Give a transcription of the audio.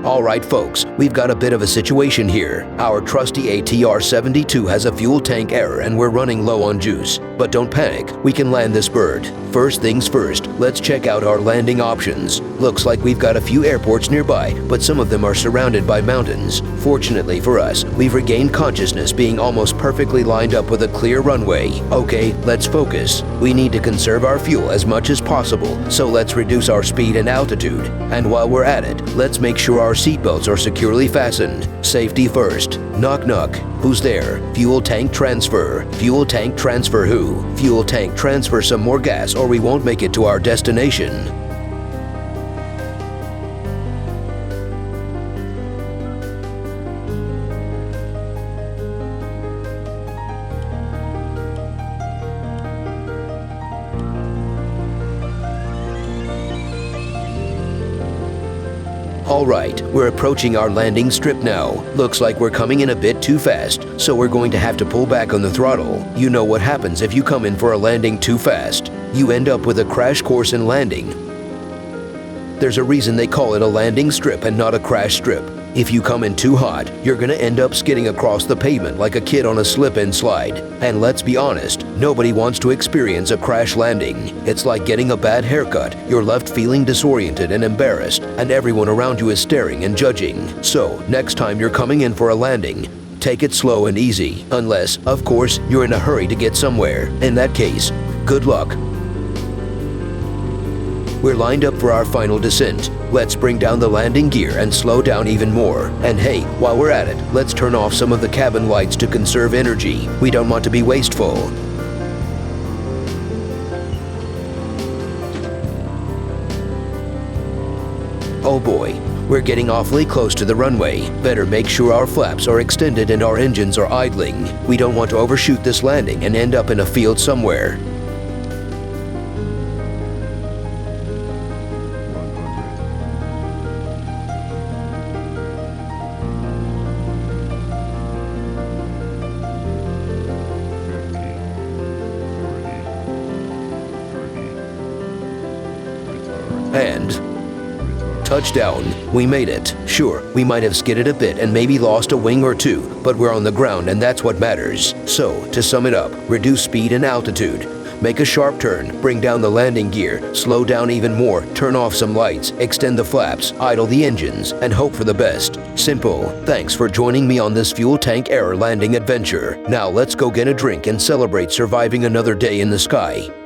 Alright folks, we've got a bit of a situation here. Our trusty ATR-72 has a fuel tank error and we're running low on juice. But don't panic, we can land this bird. First things first, let's check out our landing options. Looks like we've got a few airports nearby, but some of them are surrounded by mountains. Fortunately for us, we've regained consciousness being almost perfectly lined up with a clear runway. Okay, let's focus. We need to conserve our fuel as much as possible, so let's reduce our speed and altitude. And while we're at it, let's make sure our seatbelts are securely fastened. Safety first. Knock knock. Who's there? Fuel tank transfer. Fuel tank transfer who? Fuel tank transfer some more gas or we won't make it to our destination. Alright, we're approaching our landing strip now. Looks like we're coming in a bit too fast, so we're going to have to pull back on the throttle. You know what happens if you come in for a landing too fast. You end up with a crash course in landing. There's a reason they call it a landing strip and not a crash strip. If you come in too hot, you're gonna end up skidding across the pavement like a kid on a slip-and slide. And let's be honest, nobody wants to experience a crash landing. It's like getting a bad haircut. You're left feeling disoriented and embarrassed, and everyone around you is staring and judging. So, next time you're coming in for a landing, take it slow and easy. Unless, of course, you're in a hurry to get somewhere. In that case, good luck. We're lined up for our final descent. Let's bring down the landing gear and slow down even more. And hey, while we're at it, let's turn off some of the cabin lights to conserve energy. We don't want to be wasteful. Oh boy, we're getting awfully close to the runway. Better make sure our flaps are extended and our engines are idling. We don't want to overshoot this landing and end up in a field somewhere. And touchdown. We made it. Sure, we might have skidded a bit and maybe lost a wing or two, but we're on the ground and that's what matters. So, to sum it up, reduce speed and altitude. Make a sharp turn, bring down the landing gear, slow down even more, turn off some lights, extend the flaps, idle the engines, and hope for the best. Simple. Thanks for joining me on this fuel tank error landing adventure. Now let's go get a drink and celebrate surviving another day in the sky.